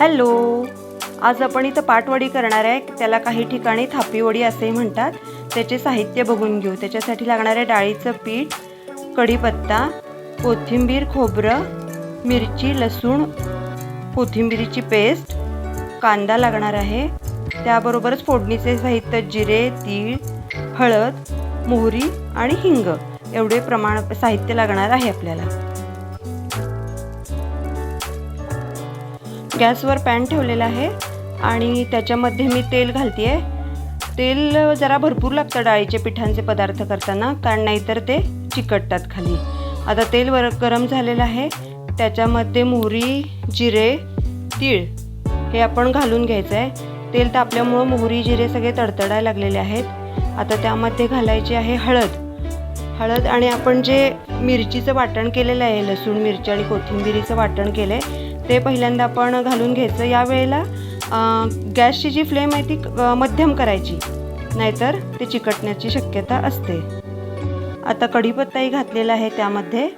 Hello, आज आपण इथं पाटवडी करणार आहे. त्याला काही ठिकाणी थापीवडी असेही म्हणतात. त्याचे साहित्य बघून घेऊ. त्याच्यासाठी लागणारे डाळीचं पीठ, कढीपत्ता, कोथिंबीर, खोबरं, मिरची, लसूण, कोथिंबीरीची पेस्ट, कांदा लागणार आहे. त्याबरोबरच फोडणीचे साहित्य जिरे, तीळ, हळद, मोहरी आणि हिंग एवढे साहित्य लागणार आहे आपल्याला. गॅसवर पॅन ठेवलेला आहे आणि त्याच्यामध्ये मी तेल घालते. तेल जरा भरपूर लागतं डाळीचे पिठांचे पदार्थ करताना, कारण नाहीतर ते चिकटतात खाली. आता तेल गरम झालेलं आहे. त्याच्यामध्ये मोहरी, जिरे, तीळ हे आपण घालून घ्यायचं आहे. तेल तापल्यामुळं मोहरी, जिरे सगळे तडतडायला लागलेले आहेत. आता त्यामध्ये घालायची आहे हळद आणि आपण जे मिरचीचं वाटण केलेलं आहे, लसूण, मिरची आणि कोथिंबीरीचं वाटण केलं आहे ते पहिल्यांदा आपण घालून घ्यायचं. यावेळेला गॅसची जी फ्लेम आहे ती मध्यम करायची, नाहीतर ते चिकटण्याची शक्यता असते. आता कढीपत्ताही घातलेला आहे त्यामध्ये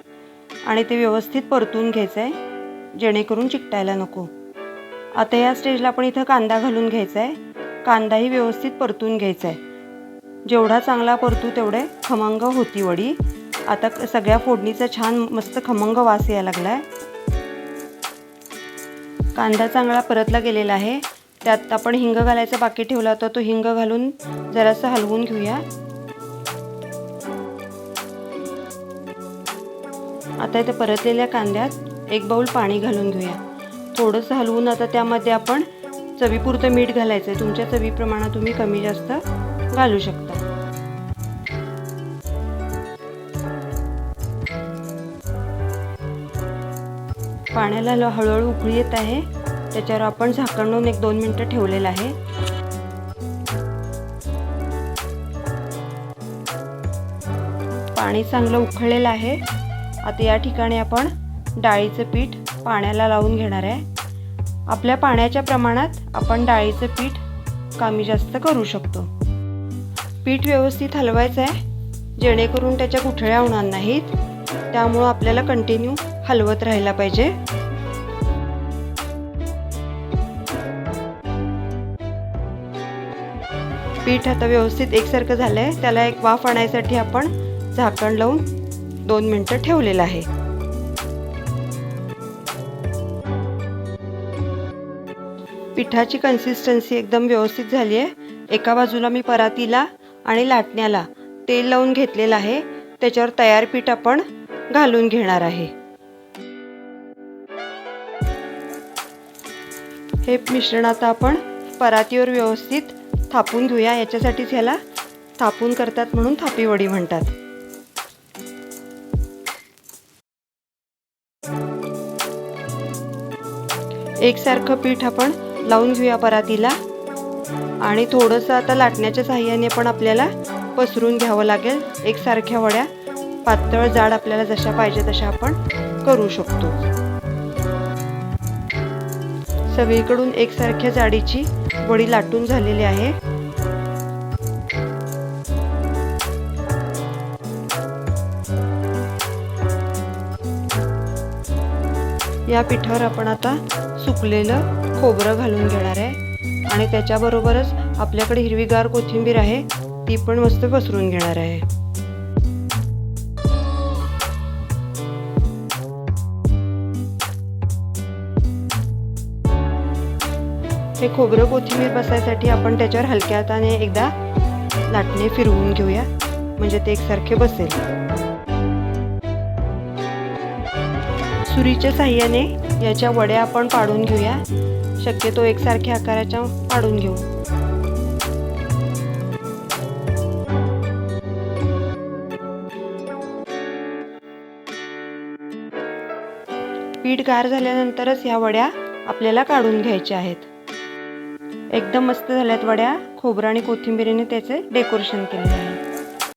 आणि ते व्यवस्थित परतून घ्यायचं आहे, जेणेकरून चिकटायला नको. आता या स्टेजला आपण इथं कांदा घालून घ्यायचा आहे. कांदाही व्यवस्थित परतून घ्यायचा आहे. जेवढा चांगला परतू तेवढे खमंग होती वडी. आता सगळ्या फोडणीचा छान मस्त खमंग वास यायला लागला आहे. कांदा चांगला परतला गेलेला आहे. त्यात आपण हिंग घालायचा बाकी ठेवला होता, तो हिंग घालून जरासं हलवून घेऊया. आता इथे परतलेल्या कांद्यात 1 बाऊल पाणी घालून घेऊया. थोडंसं हलवून आता त्यामध्ये आपण चवीपुरतं मीठ घालायचं आहे. तुमच्या चवीप्रमाणे तुम्ही कमी जास्त घालू शकता. पाण्याला हळूहळू उकळी येत आहे. त्याच्यावर आपण झाकण लावून 1-2 मिनिटं ठेवलेलं आहे. पाणी चांगलं उकळलेलं आहे. आता या ठिकाणी आपण डाळीचं पीठ पाण्याला लावून घेणार आहे. आपल्या पाण्याच्या प्रमाणात आपण डाळीचं पीठ कमी जास्त करू शकतो. पीठ व्यवस्थित हलवायचं आहे, जेणेकरून त्याच्या गुठळ्या होणार नाहीत. त्यामुळं आपल्याला कंटिन्यू हलवत राहायला पाहिजे. पीठ आता व्यवस्थित एकसारखं झालं आहे. त्याला एक वाफ आणण्यासाठी आपण झाकण लावून 2 मिनिटं ठेवलेलं आहे. पिठाची कन्सिस्टन्सी एकदम व्यवस्थित झाली आहे. एका बाजूला मी परातीला आणि लाटण्याला तेल लावून घेतलेलं आहे. त्याच्यावर तयार पीठ आपण घालून घेणार आहे. हे मिश्रण आता आपण परातीवर व्यवस्थित थापून घेऊया. याच्यासाठीच ह्याला थापून करतात म्हणून थापीवडी म्हणतात. एकसारखं पीठ आपण लावून घेऊया परातीला आणि थोडंसं आता लाटण्याच्या साहाय्याने पण आपल्याला पसरून घ्यावं लागेल. एकसारख्या वड्या पातळ जाड आपल्याला जशा पाहिजे तशा आपण करू शकतो. सगळीकडून एकसारख्या जाडीची वडी लाटून झालेली आहे. या पिठावर आपण आता सुकलेलं खोबरं घालून घेणार आहे आणि त्याच्याबरोबरच आपल्याकडे हिरवीगार कोथिंबीर आहे, ती पण मस्त पसरून घेणार आहे. हे खोबरं कोथिंबीर बसायसाठी आपण त्याच्यावर हलक्या हाताने एकदा लाटणे फिरवून घेऊया, म्हणजे ते एकसारखे बसेल. सुरीच्या साहाय्याने याच्या वड्या आपण पाडून घेऊया. शक्यतो एकसारख्या आकाराच्या पाडून घेऊ. पीठ गार झाल्यानंतरच ह्या वड्या आपल्याला काढून घ्यायच्या आहेत. एकदम मस्त झाल्यात वड्या. खोबरं आणि कोथिंबीरीने त्याचे डेकोरेशन केलेले आहे.